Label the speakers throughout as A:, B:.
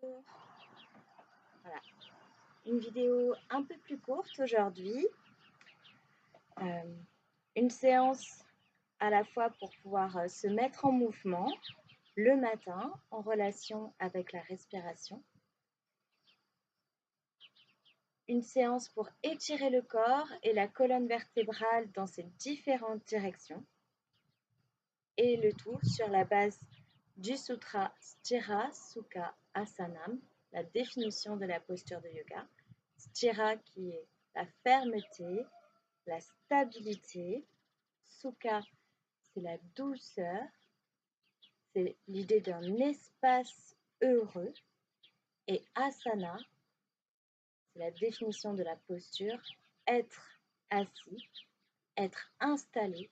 A: Voilà, une vidéo un peu plus courte aujourd'hui. Une séance à la fois pour pouvoir se mettre en mouvement le matin en relation avec la respiration. Une séance pour étirer le corps et la colonne vertébrale dans ses différentes directions. Et le tout sur la base du sutra Sthira Sukha Asanam, la définition de la posture de yoga. Sthira qui est la fermeté, la stabilité. Sukha, c'est la douceur. C'est l'idée d'un espace heureux. Et asana, c'est la définition de la posture, être assis, être installé.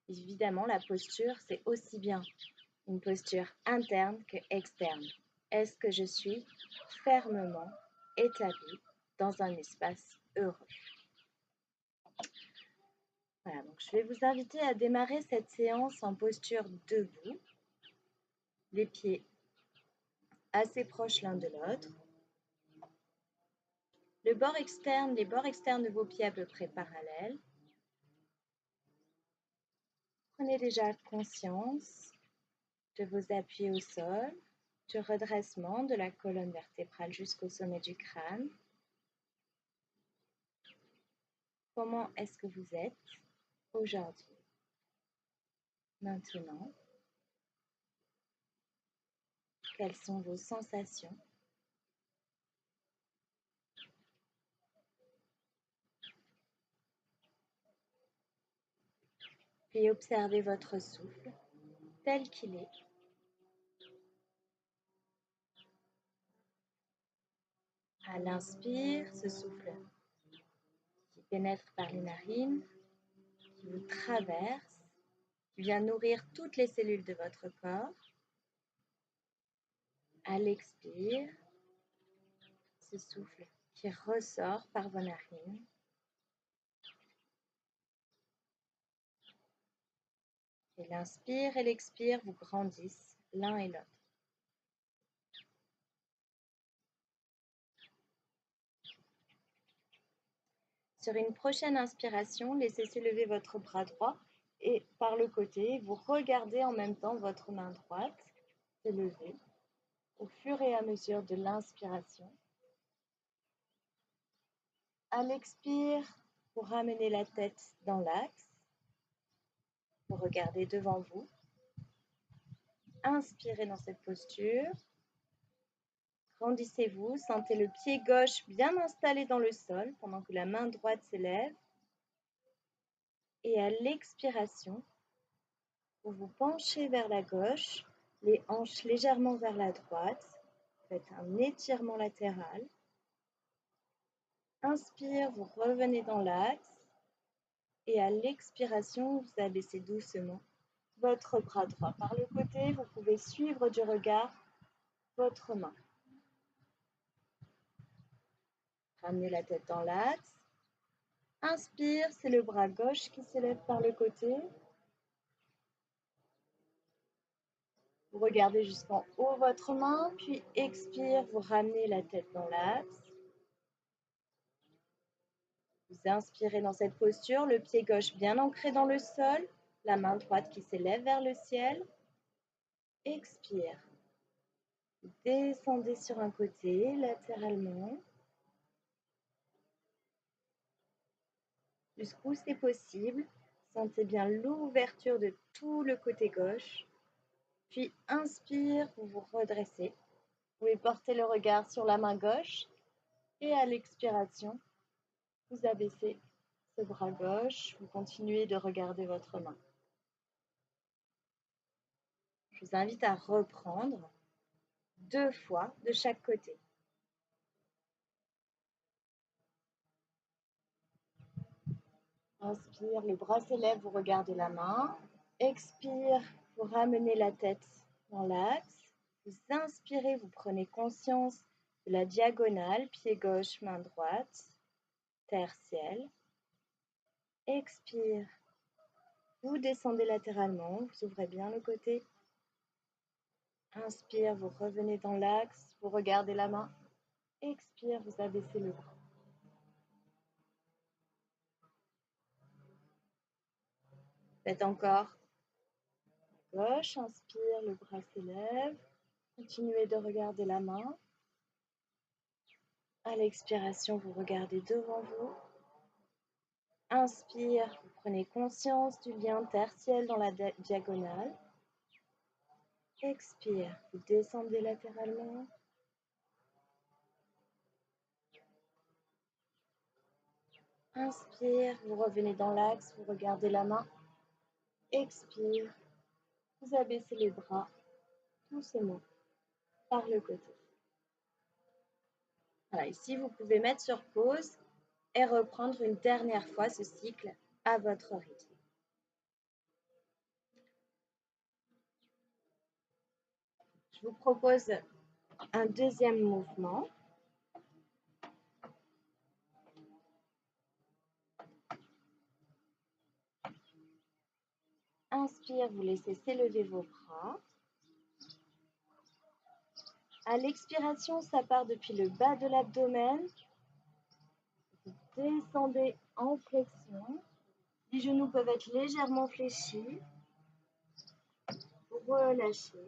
A: Évidemment, la posture, c'est aussi bien une posture interne que externe. Est-ce que je suis fermement établie dans un espace heureux? Voilà, donc je vais vous inviter à démarrer cette séance en posture debout, les pieds assez proches l'un de l'autre. Les bords externes de vos pieds à peu près parallèles. Prenez déjà conscience de vos appuis au sol, du redressement de la colonne vertébrale jusqu'au sommet du crâne. Comment est-ce que vous êtes aujourd'hui, maintenant? Quelles sont vos sensations? Puis observez votre souffle tel qu'il est. À l'inspire, ce souffle qui pénètre par les narines, qui vous traverse, qui vient nourrir toutes les cellules de votre corps. À l'expire, ce souffle qui ressort par vos narines. Et l'inspire et l'expire vous grandissent l'un et l'autre. Sur une prochaine inspiration, laissez s'élever votre bras droit et par le côté, vous regardez en même temps votre main droite s'élever au fur et à mesure de l'inspiration. À l'expire, vous ramenez la tête dans l'axe, vous regardez devant vous. Inspirez dans cette posture. Grandissez-vous, sentez le pied gauche bien installé dans le sol pendant que la main droite s'élève. Et à l'expiration, vous vous penchez vers la gauche, les hanches légèrement vers la droite. Faites un étirement latéral. Inspire, vous revenez dans l'axe. Et à l'expiration, vous abaissez doucement votre bras droit par le côté. Vous pouvez suivre du regard votre main. Ramenez la tête dans l'axe. Inspire, c'est le bras gauche qui s'élève par le côté. Vous regardez jusqu'en haut votre main, puis expire, vous ramenez la tête dans l'axe. Vous inspirez dans cette posture, le pied gauche bien ancré dans le sol, la main droite qui s'élève vers le ciel. Expire. Descendez sur un côté, latéralement. Jusqu'où c'est possible, sentez bien l'ouverture de tout le côté gauche. Puis inspire, vous vous redressez. Vous pouvez porter le regard sur la main gauche. Et à l'expiration, vous abaissez ce bras gauche. Vous continuez de regarder votre main. Je vous invite à reprendre 2 fois de chaque côté. Inspire, le bras s'élève, vous regardez la main. Expire, vous ramenez la tête dans l'axe. Vous inspirez, vous prenez conscience de la diagonale, pied gauche, main droite, terre, ciel. Expire, vous descendez latéralement, vous ouvrez bien le côté. Inspire, vous revenez dans l'axe, vous regardez la main. Expire, vous abaissez le bras. Faites encore. Gauche, inspire, le bras s'élève. Continuez de regarder la main. À l'expiration, vous regardez devant vous. Inspire, vous prenez conscience du lien tertiel dans la diagonale. Expire, vous descendez latéralement. Inspire, vous revenez dans l'axe, vous regardez la main. Expire, vous abaissez les bras doucement par le côté. Voilà, ici, vous pouvez mettre sur pause et reprendre une dernière fois ce cycle à votre rythme. Je vous propose un deuxième mouvement. Inspire, vous laissez s'élever vos bras. À l'expiration, ça part depuis le bas de l'abdomen. Vous descendez en flexion. Les genoux peuvent être légèrement fléchis. Vous relâchez.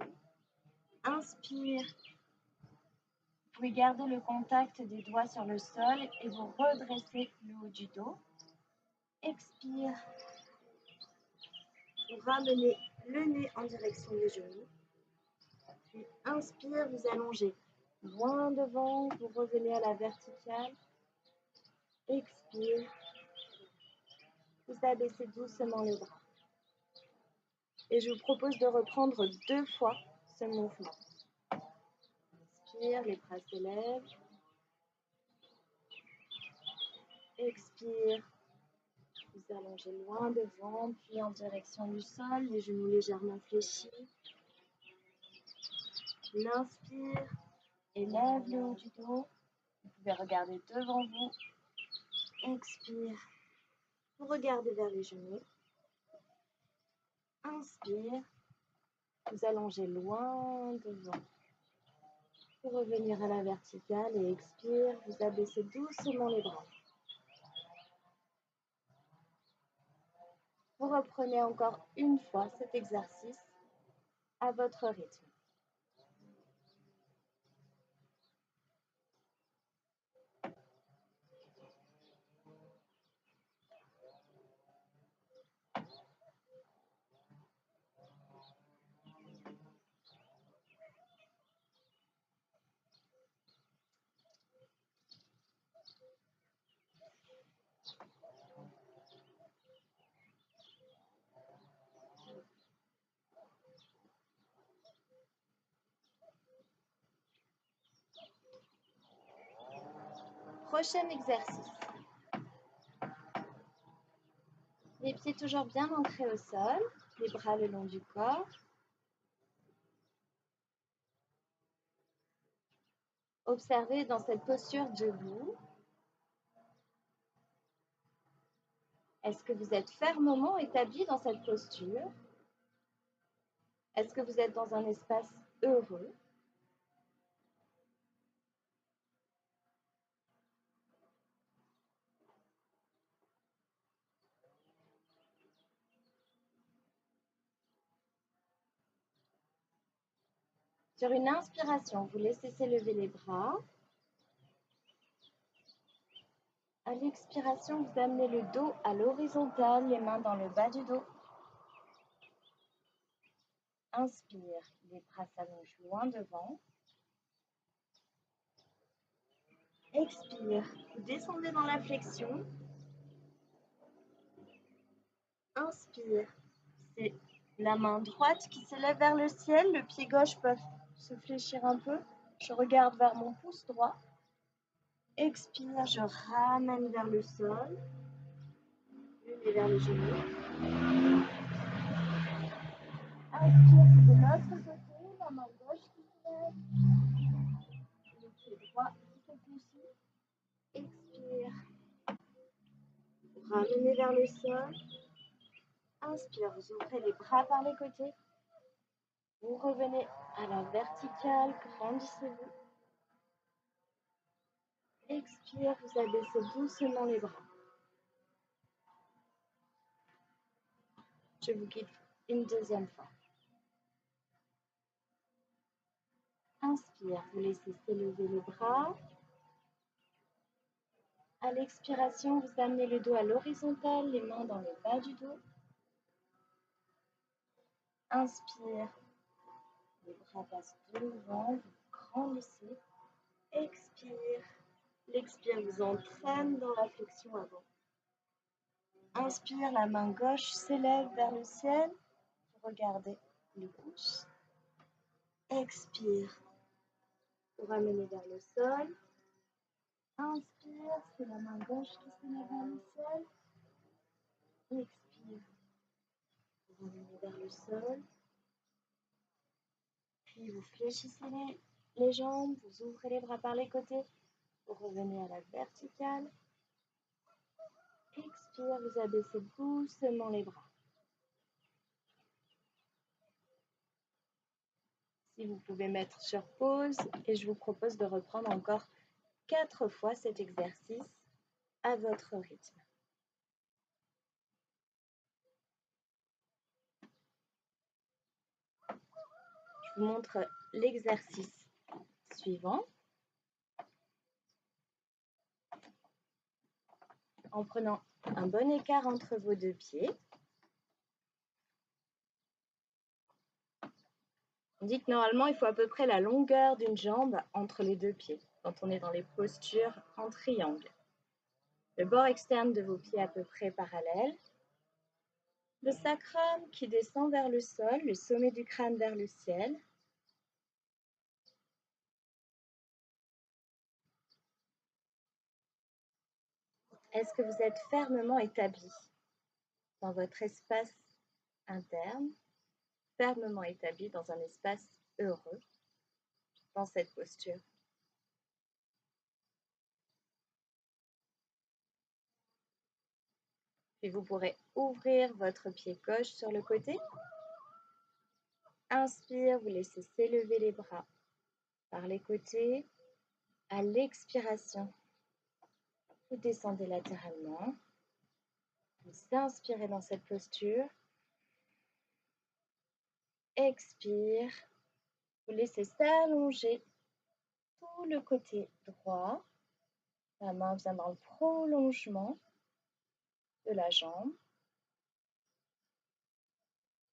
A: Inspire. Vous pouvez garder le contact des doigts sur le sol et vous redressez le haut du dos. Expire. Vous ramenez le nez en direction des genoux. Puis inspire, vous allongez loin devant, vous revenez à la verticale. Expire. Vous abaissez doucement les bras. Et je vous propose de reprendre 2 fois ce mouvement. Inspire, les bras s'élèvent. Expire. Vous allongez loin devant, puis en direction du sol, les genoux légèrement fléchis. L'inspire, élève le haut du dos. Vous pouvez regarder devant vous. Expire. Vous regardez vers les genoux. Inspire. Vous allongez loin devant. Vous revenir à la verticale et expire. Vous abaissez doucement les bras. Vous reprenez encore une fois cet exercice à votre rythme. Prochain exercice. Les pieds toujours bien ancrés au sol, les bras le long du corps. Observez dans cette posture debout. Est-ce que vous êtes fermement établi dans cette posture? Est-ce que vous êtes dans un espace heureux? Sur une inspiration, vous laissez s'élever les bras. À l'expiration, vous amenez le dos à l'horizontale, les mains dans le bas du dos. Inspire, les bras s'allongent loin devant. Expire, vous descendez dans la flexion. Inspire, c'est la main droite qui s'élève vers le ciel, le pied gauche peut se fléchir un peu. Je regarde vers mon pouce droit. Expire, je ramène vers le sol, le nez vers les genoux. Inspire de l'autre côté, la main gauche qui se lève, le pied droit qui se fléchit. Expire, ramenez vers le sol. Inspire, vous ouvrez les bras par les côtés. Vous revenez à la verticale, grandissez-vous. Expire, vous abaissez doucement les bras. Je vous guide une deuxième fois. Inspire, vous laissez s'élever les bras. À l'expiration, vous amenez le dos à l'horizontale, les mains dans le bas du dos. Inspire, les bras passent devant, vous grandissez. Expire, l'expire vous entraîne dans la flexion avant. Inspire, la main gauche s'élève vers le ciel. Vous regardez le pouce. Expire, vous ramenez vers le sol. Inspire, c'est la main gauche qui s'élève vers le ciel. Expire, vous ramenez vers le sol. Puis vous fléchissez les jambes, vous ouvrez les bras par les côtés. Vous revenez à la verticale. Expire, vous abaissez doucement les bras. Si vous pouvez mettre sur pause, et je vous propose de reprendre encore 4 fois cet exercice à votre rythme. Je vous montre l'exercice suivant. En prenant un bon écart entre vos deux pieds. On dit que normalement, il faut à peu près la longueur d'une jambe entre les deux pieds quand on est dans les postures en triangle. Le bord externe de vos pieds à peu près parallèle. Le sacrum qui descend vers le sol, le sommet du crâne vers le ciel. Est-ce que vous êtes fermement établi dans votre espace interne, fermement établi dans un espace heureux, dans cette posture? Puis vous pourrez ouvrir votre pied gauche sur le côté. Inspire, vous laissez s'élever les bras par les côtés. À l'expiration, vous descendez latéralement. Vous inspirez dans cette posture. Expire, vous laissez s'allonger tout le côté droit. La main vient dans le prolongement de la jambe.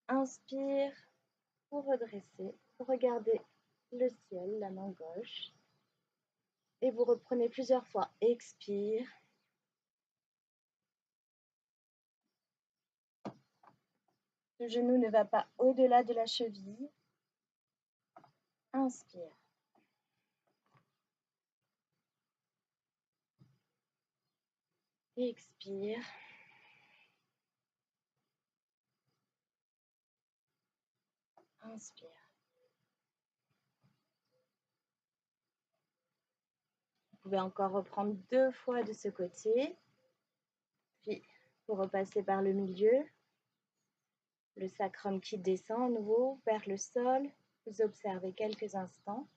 A: Inspire, vous redressez, vous regardez le ciel, la main gauche. Et vous reprenez plusieurs fois. Expire. Le genou ne va pas au-delà de la cheville. Inspire. Expire. Inspire. Vous pouvez encore reprendre 2 fois de ce côté. Puis, vous repassez par le milieu. Le sacrum qui descend à nouveau vers le sol. Vous observez quelques instants.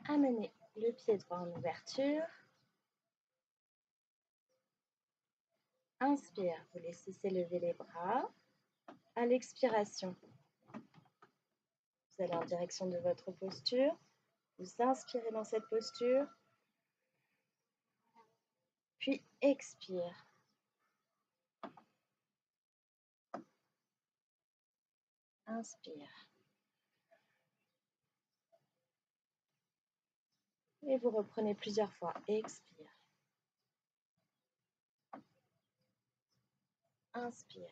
A: Amenez le pied droit en ouverture. Inspire, vous laissez s'élever les bras. À l'expiration, vous allez en direction de votre posture. Vous inspirez dans cette posture. Puis expire. Inspire. Et vous reprenez plusieurs fois. Expire. Inspire.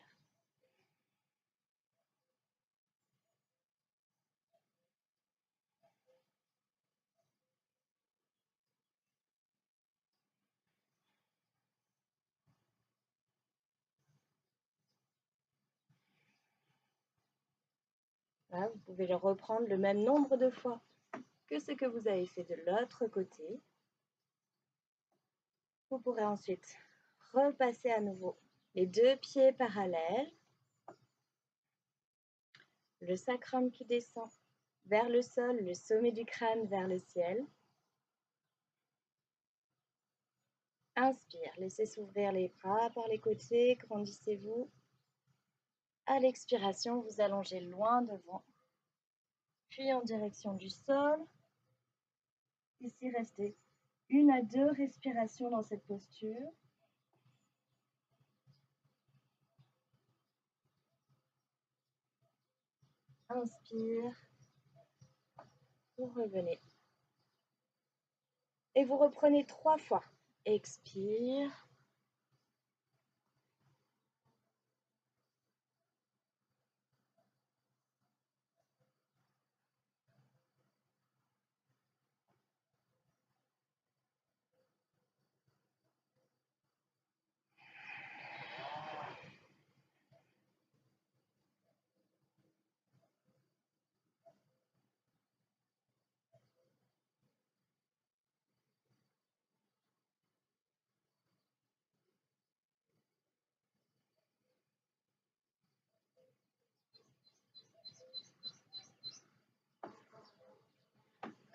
A: Là, vous pouvez le reprendre le même nombre de fois que ce que vous avez fait de l'autre côté. Vous pourrez ensuite repasser à nouveau les deux pieds parallèles, le sacrum qui descend vers le sol, le sommet du crâne vers le ciel. Inspire, laissez s'ouvrir les bras par les côtés, grandissez-vous. À l'expiration, vous allongez loin devant, puis en direction du sol. Ici, restez 1 à 2 respirations dans cette posture. Inspire, vous revenez. Et vous reprenez 3 fois. Expire.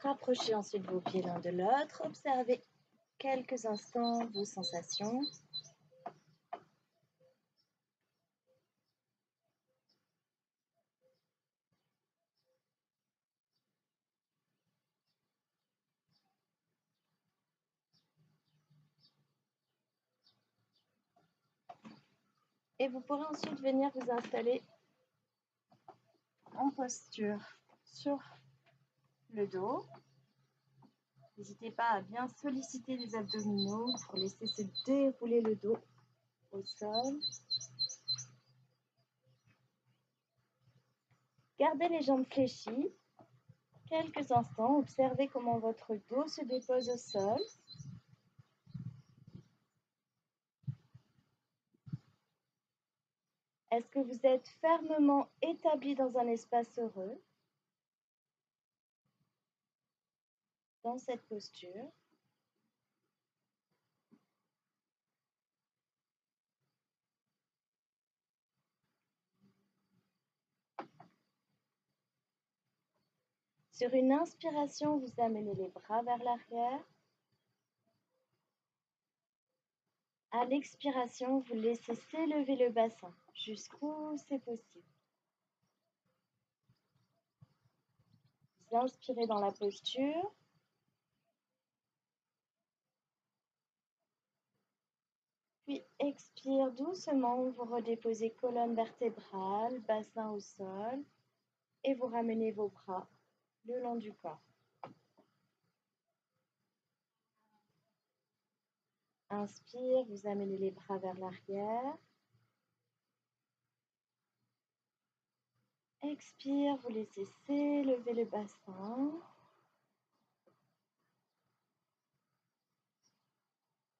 A: Rapprochez ensuite vos pieds l'un de l'autre. Observez quelques instants vos sensations. Et vous pourrez ensuite venir vous installer en posture sur le dos. N'hésitez pas à bien solliciter les abdominaux pour laisser se dérouler le dos au sol. Gardez les jambes fléchies. Quelques instants, observez comment votre dos se dépose au sol. Est-ce que vous êtes fermement établi dans un espace heureux dans cette posture? Sur une inspiration, vous amenez les bras vers l'arrière. À l'expiration, vous laissez s'élever le bassin jusqu'où c'est possible. Vous inspirez dans la posture. Puis expire doucement, vous redéposez colonne vertébrale, bassin au sol et vous ramenez vos bras le long du corps. Inspire, vous amenez les bras vers l'arrière. Expire, vous laissez s'élever le bassin.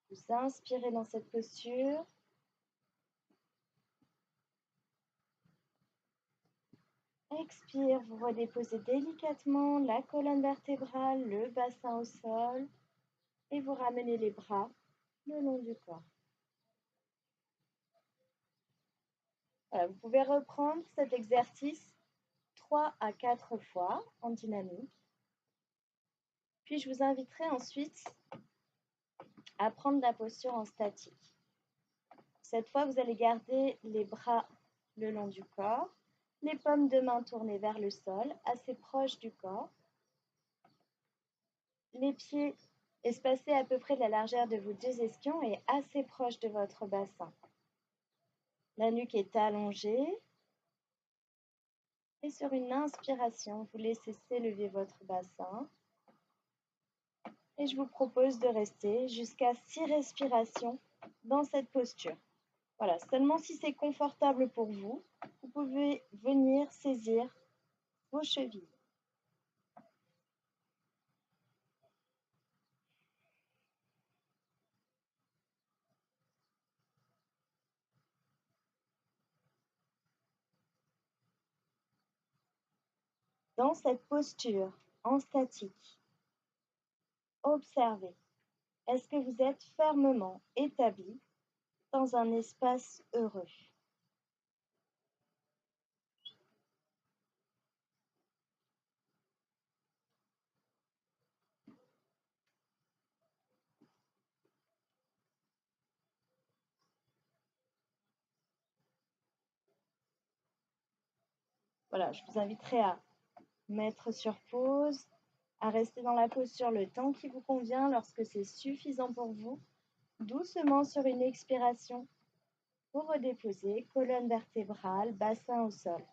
A: Vous inspirez dans cette posture. Expire, vous redéposez délicatement la colonne vertébrale, le bassin au sol et vous ramenez les bras le long du corps. Voilà, vous pouvez reprendre cet exercice 3 à 4 fois en dynamique. Puis je vous inviterai ensuite à prendre la posture en statique. Cette fois, vous allez garder les bras le long du corps, les paumes de main tournées vers le sol, assez proches du corps, les pieds espacés à peu près de la largeur de vos deux ischions et assez proches de votre bassin. La nuque est allongée et sur une inspiration, vous laissez s'élever votre bassin. Et je vous propose de rester jusqu'à 6 respirations dans cette posture. Voilà, seulement si c'est confortable pour vous, vous pouvez venir saisir vos chevilles. Dans cette posture en statique. Observez. Est-ce que vous êtes fermement établi dans un espace heureux? Voilà, je vous inviterai à mettre sur pause, à rester dans la posture le temps qui vous convient lorsque c'est suffisant pour vous, doucement sur une expiration pour redéposer colonne vertébrale, bassin au sol.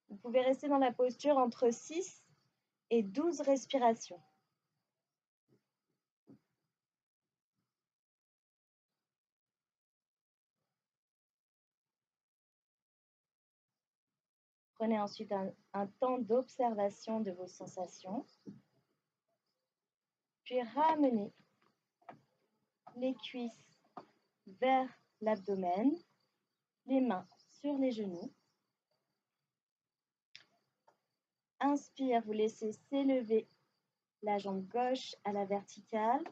A: Vous pouvez rester dans la posture entre 6 et 12 respirations. Prenez ensuite un temps d'observation de vos sensations, puis ramenez les cuisses vers l'abdomen, les mains sur les genoux. Inspire, vous laissez s'élever la jambe gauche à la verticale,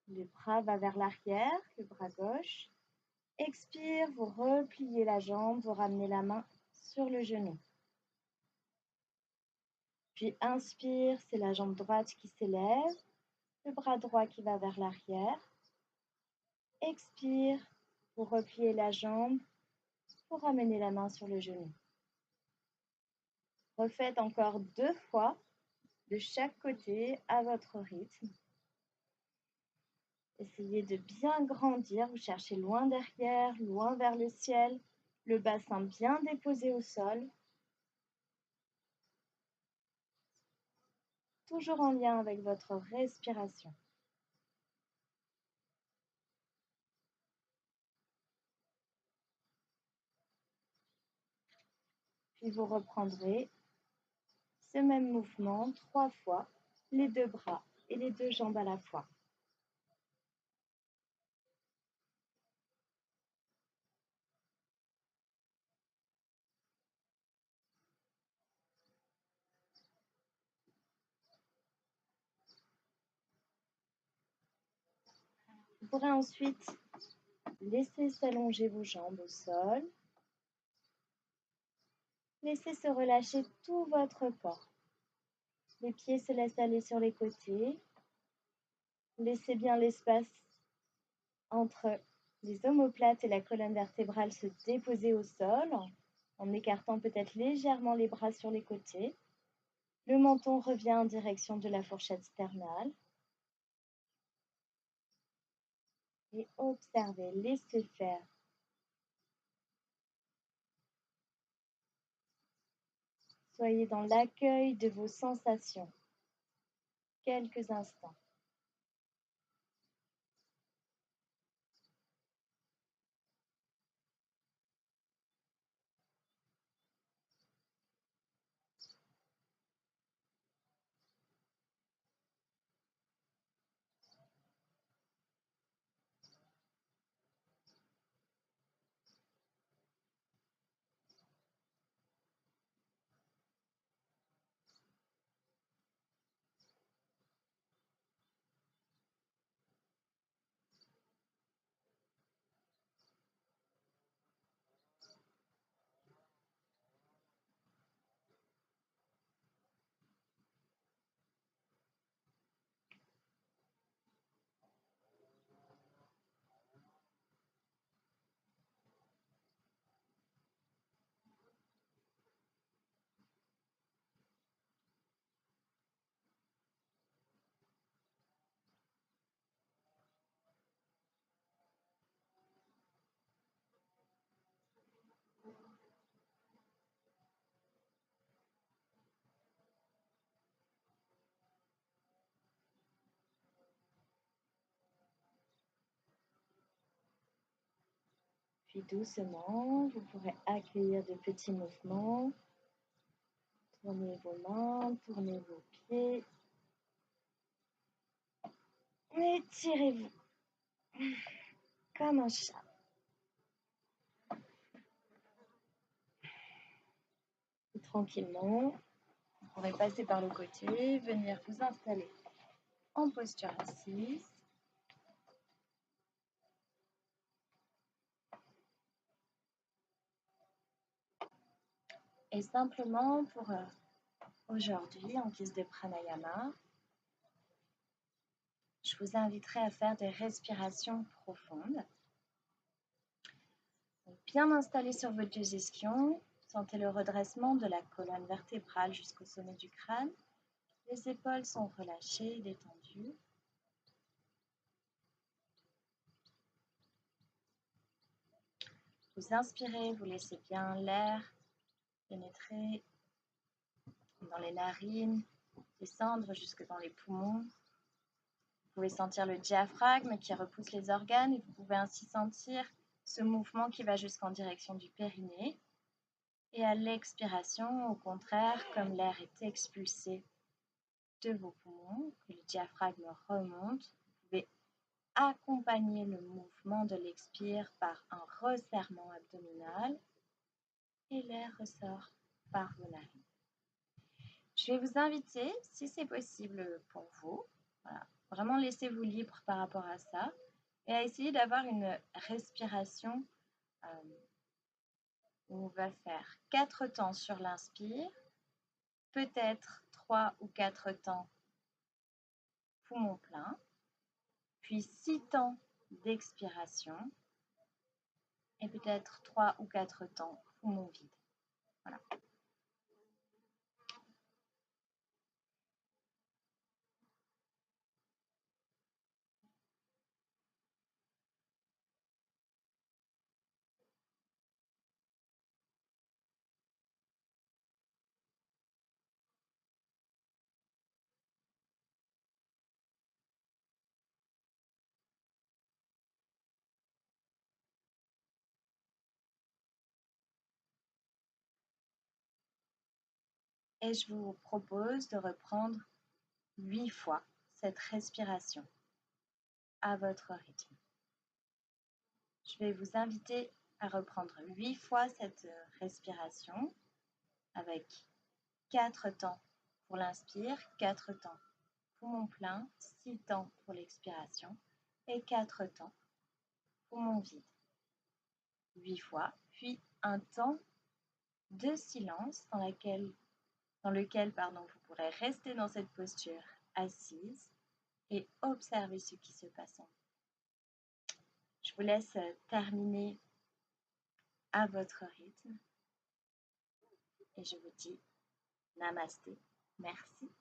A: le bras va vers l'arrière, le bras gauche. Expire, vous repliez la jambe, vous ramenez la main sur le genou. Puis inspire, c'est la jambe droite qui s'élève, le bras droit qui va vers l'arrière. Expire, vous repliez la jambe, vous ramenez la main sur le genou. Refaites encore 2 fois de chaque côté à votre rythme. Essayez de bien grandir, vous cherchez loin derrière, loin vers le ciel, le bassin bien déposé au sol. Toujours en lien avec votre respiration. Puis vous reprendrez ce même mouvement 3 fois, les 2 bras et les 2 jambes à la fois. Vous pourrez ensuite laisser s'allonger vos jambes au sol. Laissez se relâcher tout votre corps. Les pieds se laissent aller sur les côtés. Laissez bien l'espace entre les omoplates et la colonne vertébrale se déposer au sol, en écartant peut-être légèrement les bras sur les côtés. Le menton revient en direction de la fourchette sternale. Et observez, laissez faire. Soyez dans l'accueil de vos sensations. Quelques instants. Puis doucement, vous pourrez accueillir de petits mouvements. Tournez vos mains, tournez vos pieds. Étirez-vous comme un chat. Et tranquillement, pourrez passer par le côté, venir vous installer en posture assise. Et simplement pour aujourd'hui, en guise de pranayama, je vous inviterai à faire des respirations profondes. Donc, bien installé sur vos deux ischions, sentez le redressement de la colonne vertébrale jusqu'au sommet du crâne. Les épaules sont relâchées, détendues. Vous inspirez, vous laissez bien l'air pénétrer dans les narines, descendre jusque dans les poumons. Vous pouvez sentir le diaphragme qui repousse les organes et vous pouvez ainsi sentir ce mouvement qui va jusqu'en direction du périnée. Et à l'expiration, au contraire, comme l'air est expulsé de vos poumons, que le diaphragme remonte, vous pouvez accompagner le mouvement de l'expire par un resserrement abdominal et l'air ressort par vos narines. Je vais vous inviter, si c'est possible pour vous, voilà, vraiment laissez-vous libre par rapport à ça et à essayer d'avoir une respiration où on va faire 4 temps sur l'inspire, peut-être 3 ou 4 temps poumon plein, puis 6 temps d'expiration et peut-être 3 ou 4 temps poumon vide. Voilà. Et je vous propose de reprendre 8 fois cette respiration à votre rythme. Je vais vous inviter à reprendre 8 fois cette respiration avec 4 temps pour l'inspire, 4 temps poumon plein, 6 temps pour l'expiration et 4 temps poumon vide. 8 fois, puis un temps de silence dans lequel vous pourrez rester dans cette posture assise et observer ce qui se passe en vous. Je vous laisse terminer à votre rythme et je vous dis namasté, merci.